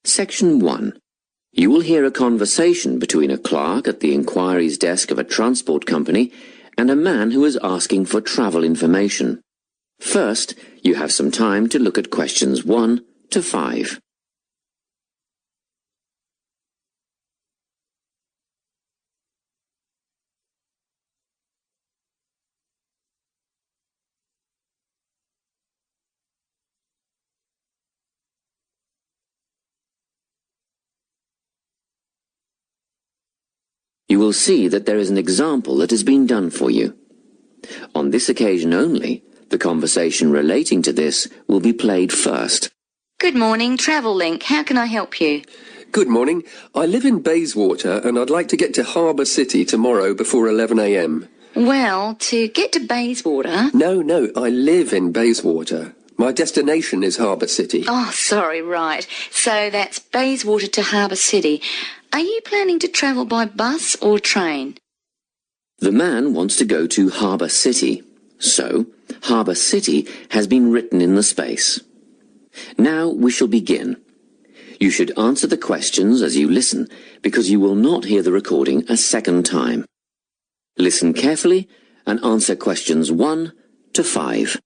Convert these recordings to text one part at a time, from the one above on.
Section 1. You will hear a conversation between a clerk at the inquiries desk of a transport company and a man who is asking for travel information. First, you have some time to look at questions 1 to 5. You will see that there is an example that has been done for you. On this occasion only, the conversation relating to this will be played first. Good morning, Travel Link. How can I help you? Good morning. I live in Bayswater and I'd like to get to Harbour City tomorrow before 11 a.m. Well, to get to Bayswater... No, I live in Bayswater. My destination is Harbour City. Oh, sorry, right. So that's Bayswater to Harbour City. Are you planning to travel by bus or train? The man wants to go to Harbour City, so Harbour City has been written in the space. Now we shall begin. You should answer the questions as you listen, because you will not hear the recording a second time. Listen carefully and answer questions 1 to 5.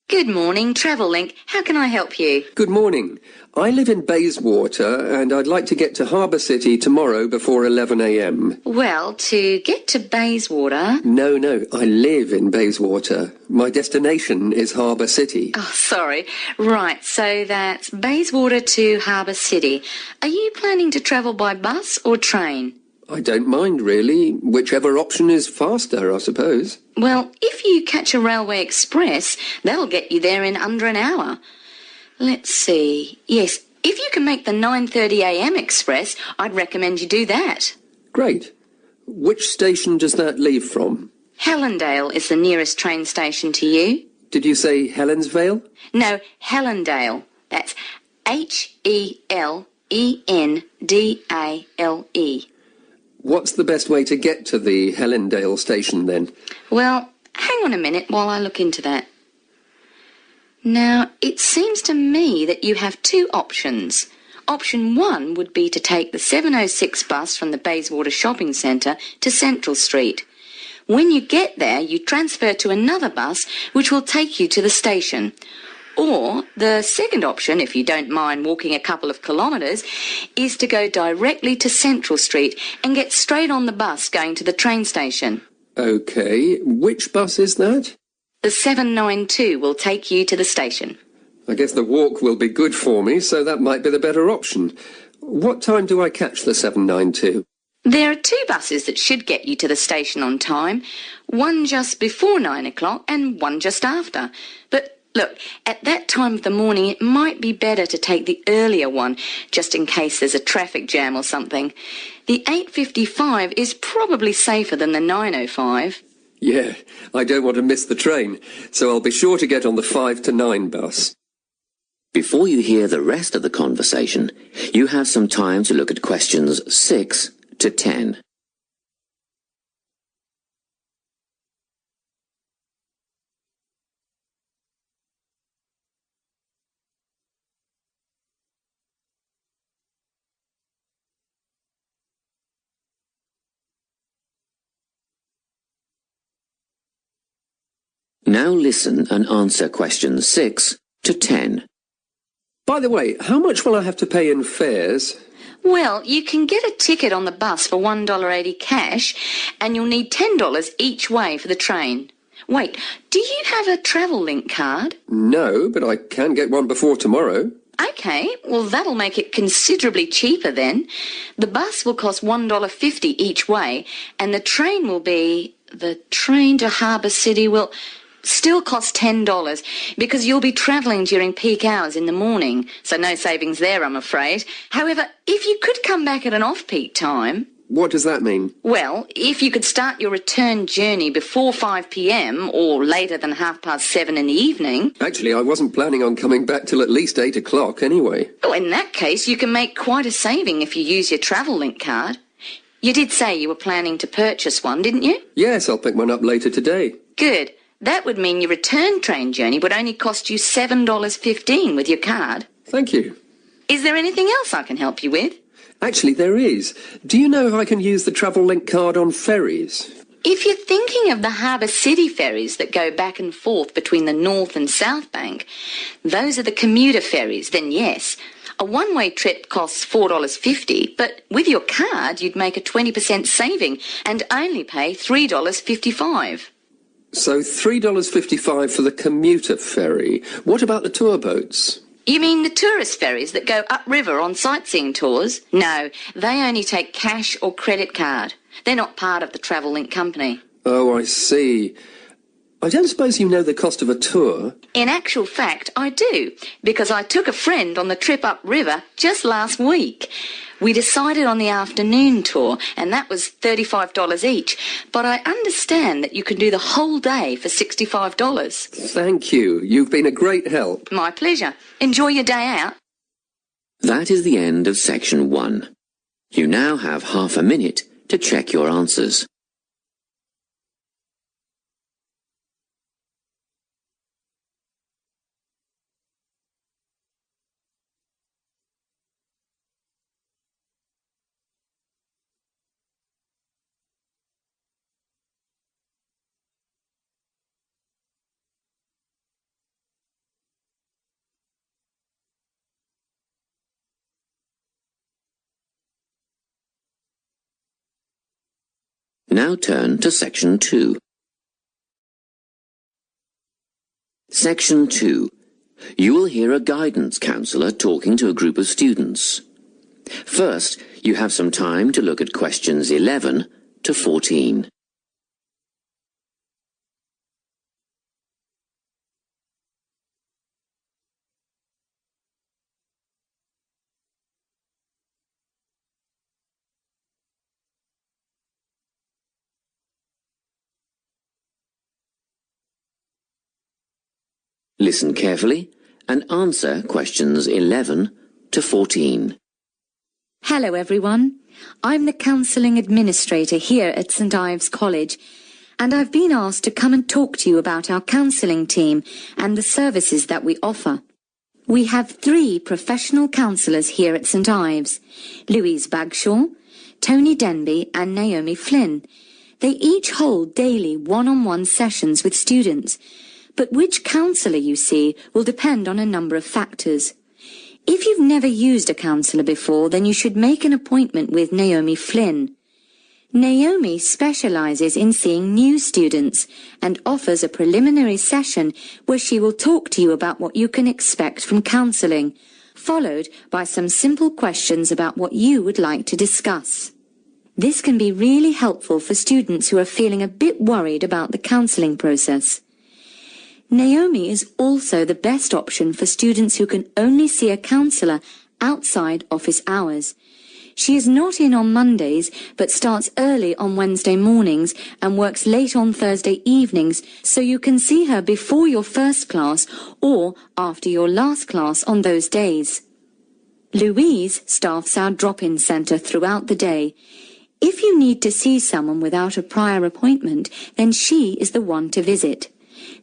Good morning, Travel Link. How can I help you? Good morning. I live in Bayswater and I'd like to get to Harbour City tomorrow before 11 a.m. Well, to get to Bayswater... No, I live in Bayswater. My destination is Harbour City. Oh, sorry. Right, so that's Bayswater to Harbour City. Are you planning to travel by bus or train? I don't mind, really. Whichever option is faster, I suppose. Well, if you catch a railway express, that'll get you there in under an hour. Let's see. Yes, if you can make the 9:30 a.m. express, I'd recommend you do that. Great. Which station does that leave from? Helendale is the nearest train station to you. Did you say Helensvale? No, Helendale. That's Helendale. What's the best way to get to the Helendale station, then? Well, hang on a minute while I look into that. Now, it seems to me that you have two options. Option 1 would be to take the 7:06 bus from the Bayswater Shopping Centre to Central Street. When you get there, you transfer to another bus which will take you to the station. Or the second option, if you don't mind walking a couple of kilometres, is to go directly to Central Street and get straight on the bus going to the train station. OK, which bus is that? The 792 will take you to the station. I guess the walk will be good for me, so that might be the better option. What time do I catch the 792? There are two buses that should get you to the station on time, one just before 9 o'clock and one just after. But look, at that time of the morning, it might be better to take the earlier one, just in case there's a traffic jam or something. The 8:55 is probably safer than the 9:05. Yeah, I don't want to miss the train, so I'll be sure to get on the 5 to 9 bus. Before you hear the rest of the conversation, you have some time to look at questions 6 to 10. Now listen and answer questions 6 to 10. By the way, how much will I have to pay in fares? Well, you can get a ticket on the bus for $1.80 cash, and you'll need $10 each way for the train. Wait, do you have a Travel Link card? No, but I can get one before tomorrow. OK, well, that'll make it considerably cheaper then. The bus will cost $1.50 each way, and the train will be... The train to Harbour City will... still costs $10 because you'll be travelling during peak hours in the morning, so no savings there, I'm afraid. However, if you could come back at an off-peak time... What does that mean? Well, if you could start your return journey before 5 p.m. or later than 7:30 in the evening... Actually, I wasn't planning on coming back till at least 8 o'clock anyway. Well, in that case, you can make quite a saving if you use your Travel Link card. You did say you were planning to purchase one, didn't you? Yes, I'll pick one up later today. Good. That would mean your return train journey would only cost you $7.15 with your card. Thank you. Is there anything else I can help you with? Actually, there is. Do you know if I can use the Travel Link card on ferries? If you're thinking of the Harbour City ferries that go back and forth between the North and South Bank, those are the commuter ferries, then yes. A one-way trip costs $4.50, but with your card you'd make a 20% saving and only pay $3.55. So $3.55 for the commuter ferry. What about the tour boats? You mean the tourist ferries that go upriver on sightseeing tours? No, they only take cash or credit card. They're not part of the Travel Link company. Oh, I see. I don't suppose you know the cost of a tour? In actual fact, I do, because I took a friend on the trip upriver just last week. We decided on the afternoon tour, and that was $35 each, but I understand that you can do the whole day for $65. Thank you. You've been a great help. My pleasure. Enjoy your day out. That is the end of section 1. You now have half a minute to check your answers. Now turn to section 2. Section 2. You will hear a guidance counsellor talking to a group of students. First, you have some time to look at questions 11 to 14. Listen carefully and answer questions 11 to 14. Hello everyone, I'm the Counselling Administrator here at St Ives College, and I've been asked to come and talk to you about our counselling team and the services that we offer. We have 3 professional counsellors here at St Ives, Louise Bagshaw, Tony Denby and Naomi Flynn. They each hold daily one-on-one sessions with students, but which counsellor you see will depend on a number of factors. If you've never used a counsellor before, then you should make an appointment with Naomi Flynn. Naomi specialises in seeing new students and offers a preliminary session where she will talk to you about what you can expect from counselling, followed by some simple questions about what you would like to discuss. This can be really helpful for students who are feeling a bit worried about the counselling process. Naomi is also the best option for students who can only see a counsellor outside office hours. She is not in on Mondays, but starts early on Wednesday mornings and works late on Thursday evenings, so you can see her before your first class or after your last class on those days. Louise staffs our drop-in centre throughout the day. If you need to see someone without a prior appointment, then she is the one to visit.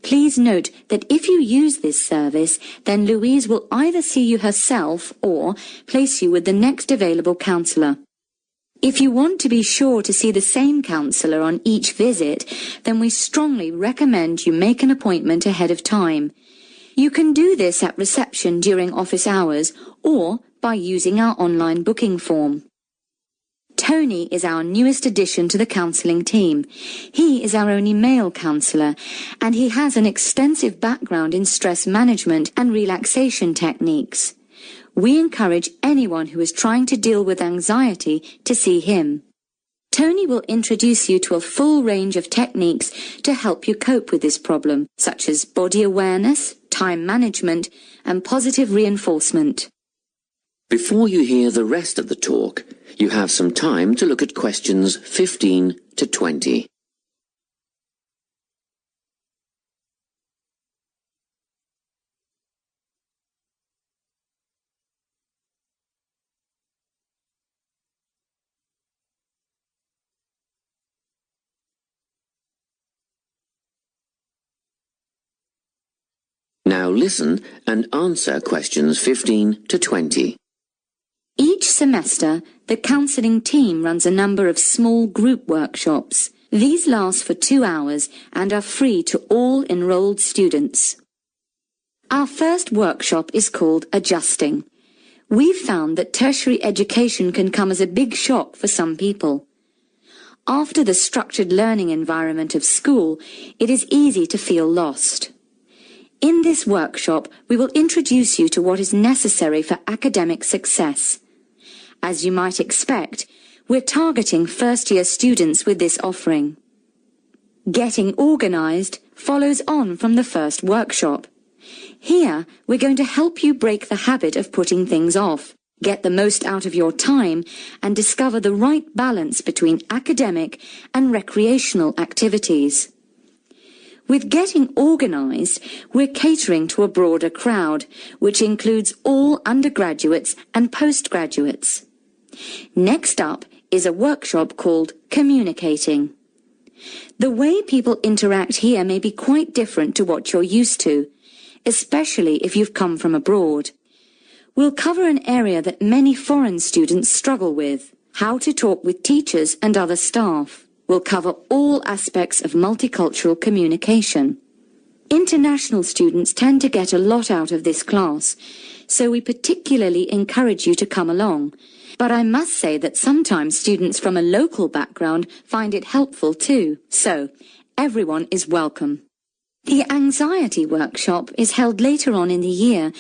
Please note that if you use this service, then Louise will either see you herself or place you with the next available counsellor. If you want to be sure to see the same counsellor on each visit, then we strongly recommend you make an appointment ahead of time. You can do this at reception during office hours or by using our online booking form. Tony is our newest addition to the counselling team. He is our only male counsellor, and he has an extensive background in stress management and relaxation techniques. We encourage anyone who is trying to deal with anxiety to see him. Tony will introduce you to a full range of techniques to help you cope with this problem, such as body awareness, time management, and positive reinforcement. Before you hear the rest of the talk, you have some time to look at questions 15 to 20. Now listen and answer questions 15 to 20. Each semester, the counselling team runs a number of small group workshops. These last for 2 hours and are free to all enrolled students. Our first workshop is called Adjusting. We've found that tertiary education can come as a big shock for some people. After the structured learning environment of school, it is easy to feel lost. In this workshop, we will introduce you to what is necessary for academic success. As you might expect, we're targeting first-year students with this offering. Getting organised follows on from the first workshop. Here, we're going to help you break the habit of putting things off, get the most out of your time, and discover the right balance between academic and recreational activities. With Getting Organised, we're catering to a broader crowd, which includes all undergraduates and postgraduates. Next up is a workshop called Communicating. The way people interact here may be quite different to what you're used to, especially if you've come from abroad. We'll cover an area that many foreign students struggle with, how to talk with teachers and other staff. We'll cover all aspects of multicultural communication. International students tend to get a lot out of this class, so we particularly encourage you to come along. But I must say that sometimes students from a local background find it helpful too, so everyone is welcome. The anxiety workshop is held later on in the year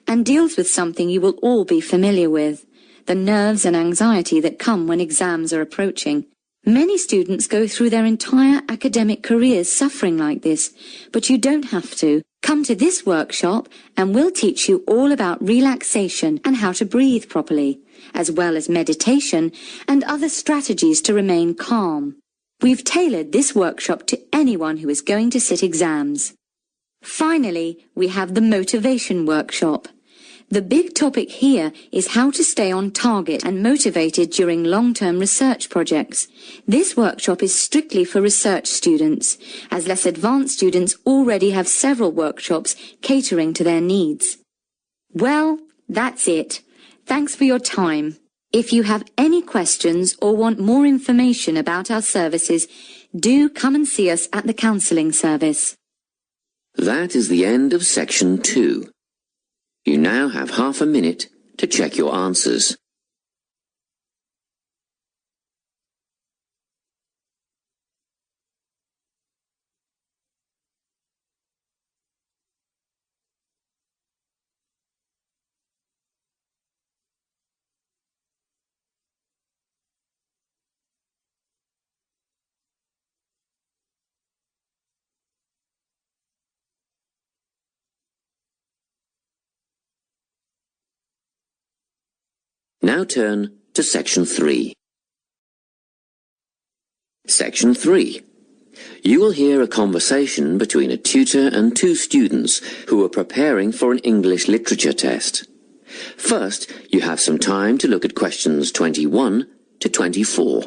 and deals with something you will all be familiar with, the nerves and anxiety that come when exams are approaching. Many students go through their entire academic careers suffering like this, but you don't have to. Come to this workshop and we'll teach you all about relaxation and how to breathe properly, as well as meditation and other strategies to remain calm. We've tailored this workshop to anyone who is going to sit exams. Finally, we have the motivation workshop. The big topic here is how to stay on target and motivated during long-term research projects. This workshop is strictly for research students, as less advanced students already have several workshops catering to their needs. Well, that's it. Thanks for your time. If you have any questions or want more information about our services, do come and see us at the counselling service. That is the end of section 2. You now have half a minute to check your answers. Now turn to section 3. Section 3. You will hear a conversation between a tutor and 2 students who are preparing for an English literature test. First, you have some time to look at questions 21 to 24.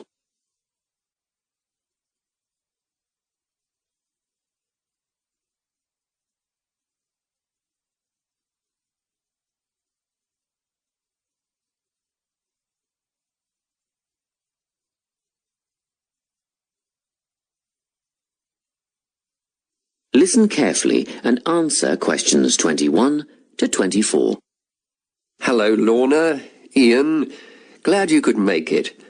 Listen carefully and answer questions 21 to 24. Hello, Lorna, Ian. Glad you could make it.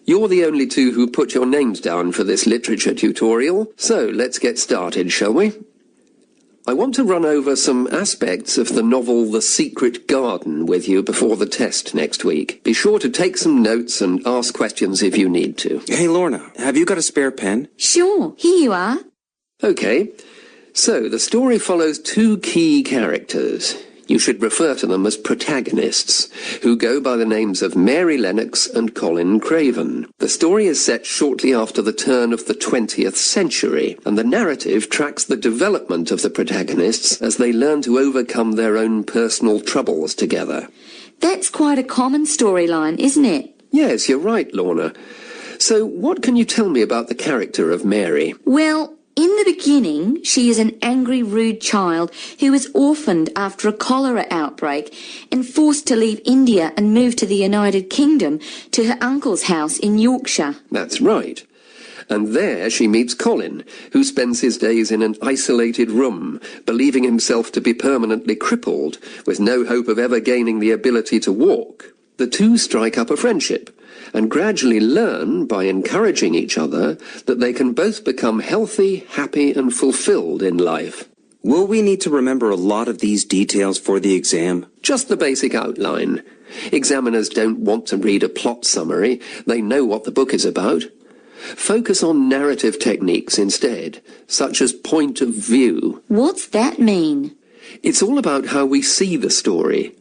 You're the only 2 who put your names down for this literature tutorial, so let's get started, shall we? I want to run over some aspects of the novel The Secret Garden with you before the test next week. Be sure to take some notes and ask questions if you need to. Hey, Lorna, have you got a spare pen? Sure, here you are. Okay, so the story follows 2 key characters. You should refer to them as protagonists, who go by the names of Mary Lennox and Colin Craven. The story is set shortly after the turn of the 20th century, and the narrative tracks the development of the protagonists as they learn to overcome their own personal troubles together. That's quite a common storyline, isn't it? Yes, you're right, Lorna. So what can you tell me about the character of Mary? Well, In the beginning, she is an angry, rude child who was orphaned after a cholera outbreak and forced to leave India and move to the United Kingdom to her uncle's house in Yorkshire. That's right. And there she meets Colin, who spends his days in an isolated room, believing himself to be permanently crippled, with no hope of ever gaining the ability to walk. The two strike up a friendship, and gradually learn, by encouraging each other, that they can both become healthy, happy, and fulfilled in life. Will we need to remember a lot of these details for the exam? Just the basic outline. Examiners don't want to read a plot summary. They know what the book is about. Focus on narrative techniques instead, such as point of view. What's that mean? It's all about how we see the story.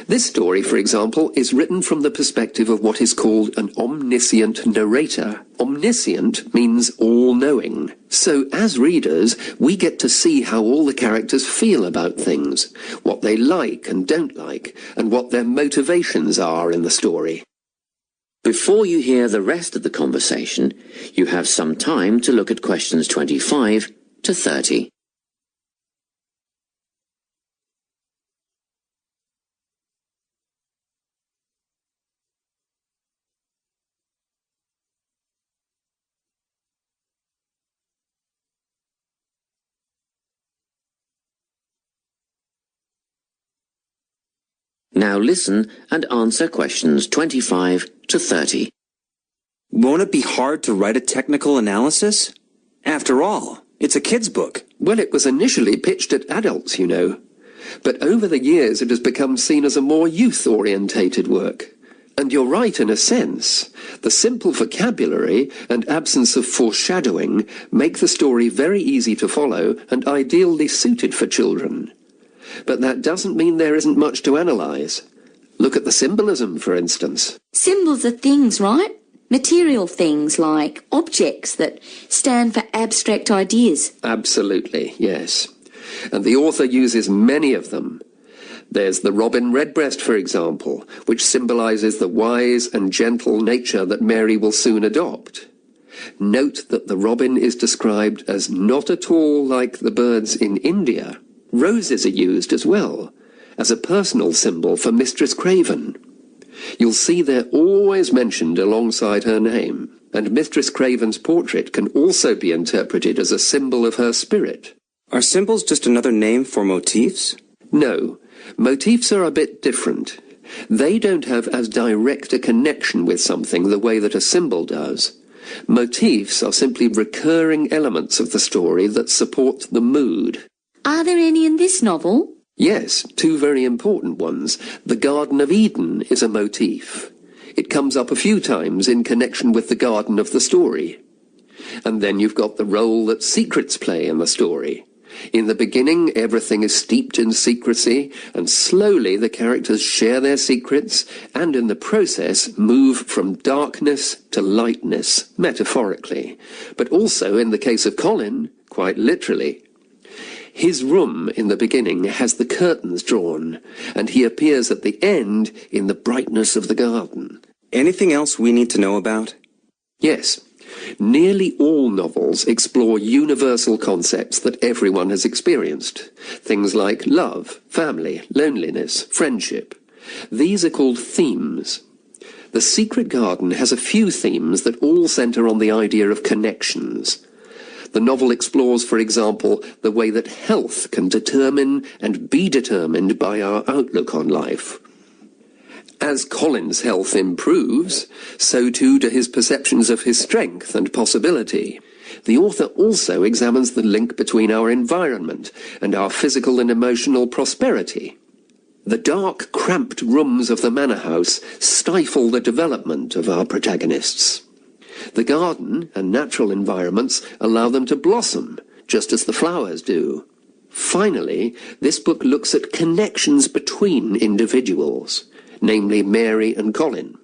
This story, for example, is written from the perspective of what is called an omniscient narrator. Omniscient means all-knowing. So, as readers, we get to see how all the characters feel about things, what they like and don't like, and what their motivations are in the story. Before you hear the rest of the conversation, you have some time to look at questions 25 to 30. Now listen and answer questions 25 to 30. Won't it be hard to write a technical analysis? After all, it's a kid's book. Well, it was initially pitched at adults, you know. But over the years it has become seen as a more youth-orientated work. And you're right in a sense. The simple vocabulary and absence of foreshadowing make the story very easy to follow and ideally suited for children. But that doesn't mean there isn't much to analyse. Look at the symbolism, for instance. Symbols are things, right? Material things like objects that stand for abstract ideas. Absolutely, yes. And the author uses many of them. There's the robin redbreast, for example, which symbolises the wise and gentle nature that Mary will soon adopt. Note that the robin is described as not at all like the birds in India. Roses are used as well, as a personal symbol for Mistress Craven. You'll see they're always mentioned alongside her name, and Mistress Craven's portrait can also be interpreted as a symbol of her spirit. Are symbols just another name for motifs? No, motifs are a bit different. They don't have as direct a connection with something the way that a symbol does. Motifs are simply recurring elements of the story that support the mood. Are there any in this novel? Yes, two very important ones. The Garden of Eden is a motif. It comes up a few times in connection with the garden of the story. And then you've got the role that secrets play in the story. In the beginning, everything is steeped in secrecy, and slowly the characters share their secrets, and in the process move from darkness to lightness, metaphorically, but also, in the case of Colin, quite literally. His room in the beginning has the curtains drawn, and he appears at the end in the brightness of the garden. Anything else we need to know about? Yes. Nearly all novels explore universal concepts that everyone has experienced. Things like love, family, loneliness, friendship. These are called themes. The Secret Garden has a few themes that all centre on the idea of connections. The novel explores, for example, the way that health can determine and be determined by our outlook on life. As Colin's health improves, so too do his perceptions of his strength and possibility. The author also examines the link between our environment and our physical and emotional prosperity. The dark, cramped rooms of the manor house stifle the development of our protagonists. The garden and natural environments allow them to blossom, just as the flowers do. Finally, this book looks at connections between individuals, namely Mary and Colin.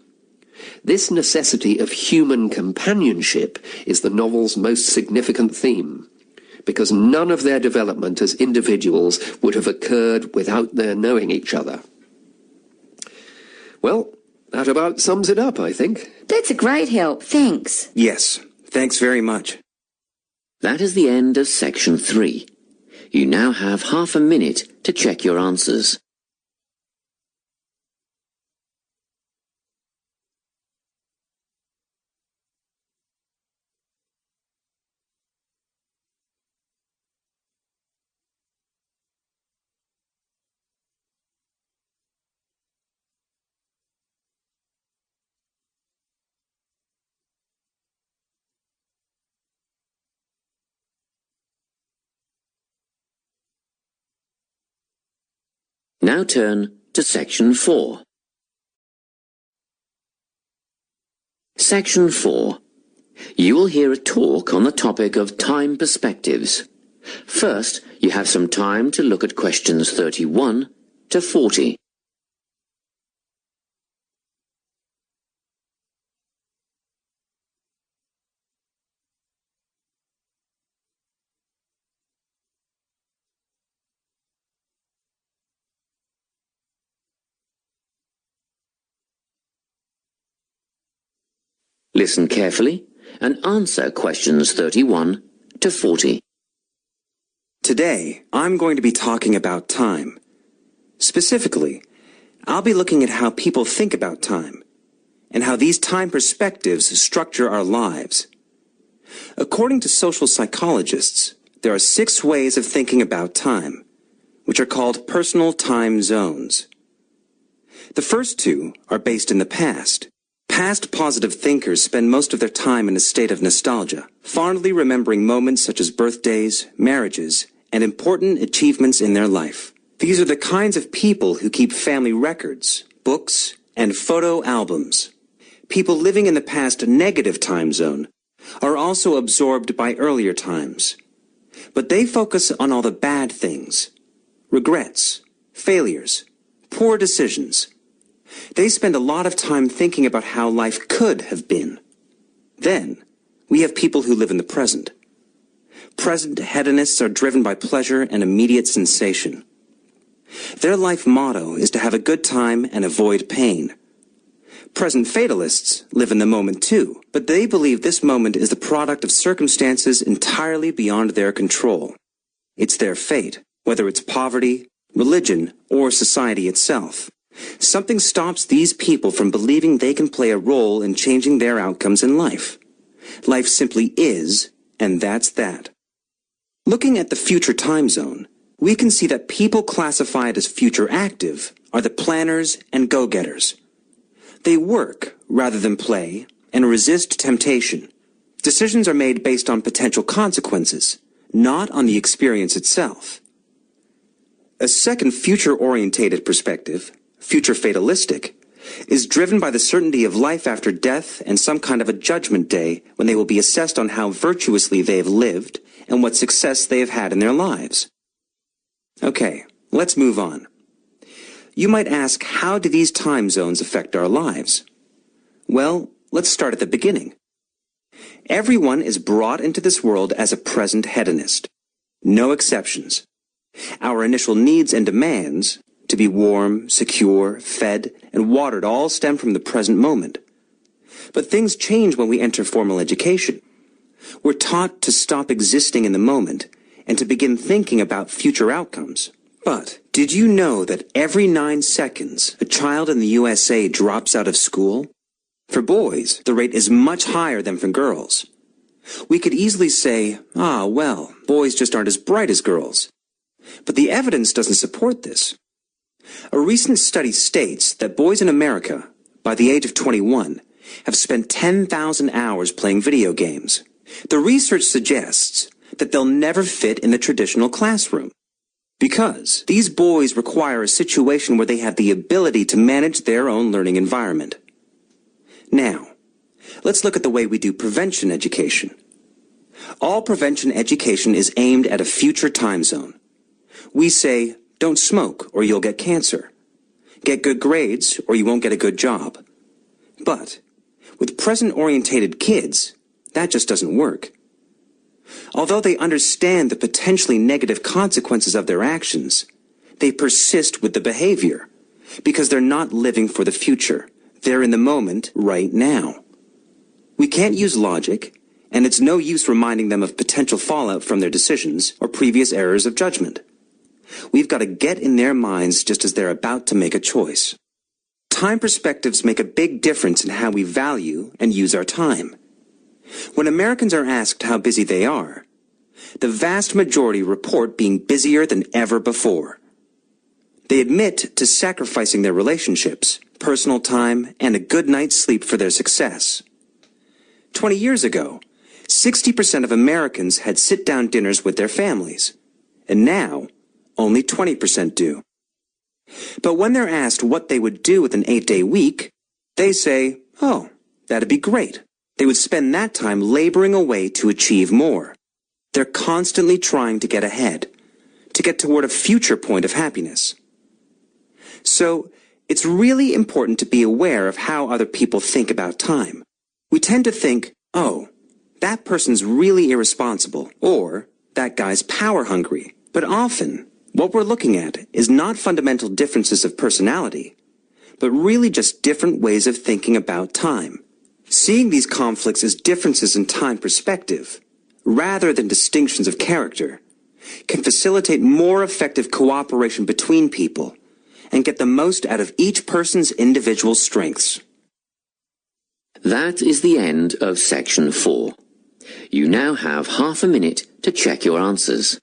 This necessity of human companionship is the novel's most significant theme, because none of their development as individuals would have occurred without their knowing each other. Well, that about sums it up, I think. That's a great help, thanks. Yes, thanks very much. That is the end of section 3. You now have half a minute to check your answers. Now turn to section 4. Section 4. You will hear a talk on the topic of time perspectives. First, you have some time to look at questions 31 to 40. Listen carefully and answer questions 31 to 40. Today, I'm going to be talking about time. Specifically, I'll be looking at how people think about time and how these time perspectives structure our lives. According to social psychologists, there are 6 ways of thinking about time, which are called personal time zones. The first 2 are based in the past. Past positive thinkers spend most of their time in a state of nostalgia, fondly remembering moments such as birthdays, marriages, and important achievements in their life. These are the kinds of people who keep family records, books, and photo albums. People living in the past negative time zone are also absorbed by earlier times, but they focus on all the bad things, regrets, failures, poor decisions. They spend a lot of time thinking about how life could have been. Then, we have people who live in the present. Present hedonists are driven by pleasure and immediate sensation. Their life motto is to have a good time and avoid pain. Present fatalists live in the moment too, but they believe this moment is the product of circumstances entirely beyond their control. It's their fate, whether it's poverty, religion, or society itself. Something stops these people from believing they can play a role in changing their outcomes in life. Life simply is, and that's that. Looking at the future time zone, we can see that people classified as future active are the planners and go-getters. They work rather than play and resist temptation. Decisions are made based on potential consequences, not on the experience itself. A second future-orientated perspective, future fatalistic, is driven by the certainty of life after death and some kind of a judgment day when they will be assessed on how virtuously they have lived and what success they have had in their lives. Okay, let's move on. You might ask, how do these time zones affect our lives? Well, let's start at the beginning. Everyone is brought into this world as a present hedonist. No exceptions. Our initial needs and demands, to be warm, secure, fed, and watered, all stem from the present moment. But things change when we enter formal education. We're taught to stop existing in the moment and to begin thinking about future outcomes. But did you know that every 9 seconds a child in the USA drops out of school? For boys, the rate is much higher than for girls. We could easily say, well, boys just aren't as bright as girls. But the evidence doesn't support this. A recent study states that boys in America, by the age of 21, have spent 10,000 hours playing video games. The research suggests that they'll never fit in the traditional classroom, because these boys require a situation where they have the ability to manage their own learning environment. Now, let's look at the way we do prevention education. All prevention education is aimed at a future time zone. We say, don't smoke or you'll get cancer. Get good grades or you won't get a good job. But with present-orientated kids, that just doesn't work. Although they understand the potentially negative consequences of their actions, they persist with the behavior because they're not living for the future. They're in the moment right now. We can't use logic, and it's no use reminding them of potential fallout from their decisions or previous errors of judgment. We've got to get in their minds just as they're about to make a choice. Time perspectives make a big difference in how we value and use our time. When Americans are asked how busy they are, the vast majority report being busier than ever before. They admit to sacrificing their relationships, personal time, and a good night's sleep for their success. 20 years ago, 60% of Americans had sit-down dinners with their families, and now only 20% do. But when they're asked what they would do with an 8-day week, they say, oh, that'd be great. They would spend that time laboring away to achieve more. They're constantly trying to get ahead, to get toward a future point of happiness. So, it's really important to be aware of how other people think about time. We tend to think, oh, that person's really irresponsible, or that guy's power hungry. But often, what we're looking at is not fundamental differences of personality, but really just different ways of thinking about time. Seeing these conflicts as differences in time perspective, rather than distinctions of character, can facilitate more effective cooperation between people and get the most out of each person's individual strengths. That is the end of section 4. You now have half a minute to check your answers.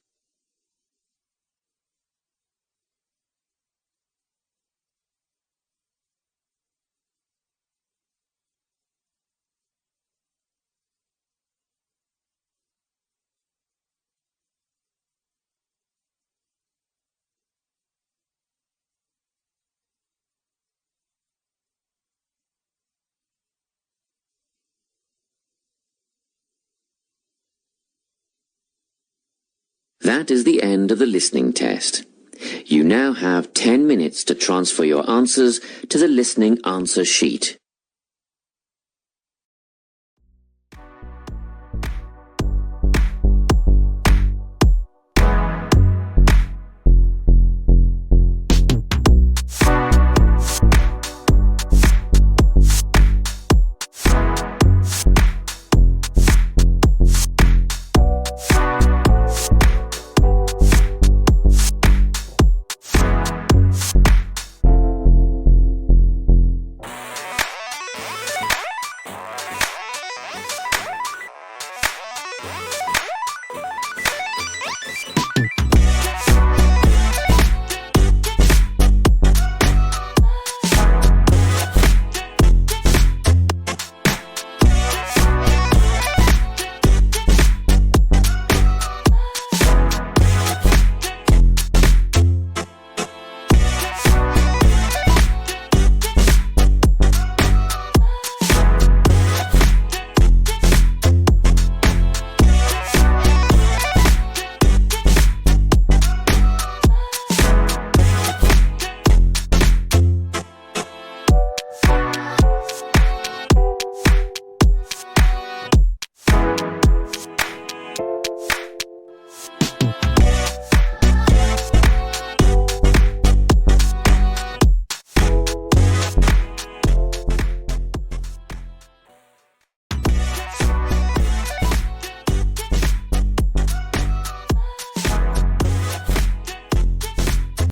That is the end of the listening test. You now have 10 minutes to transfer your answers to the listening answer sheet.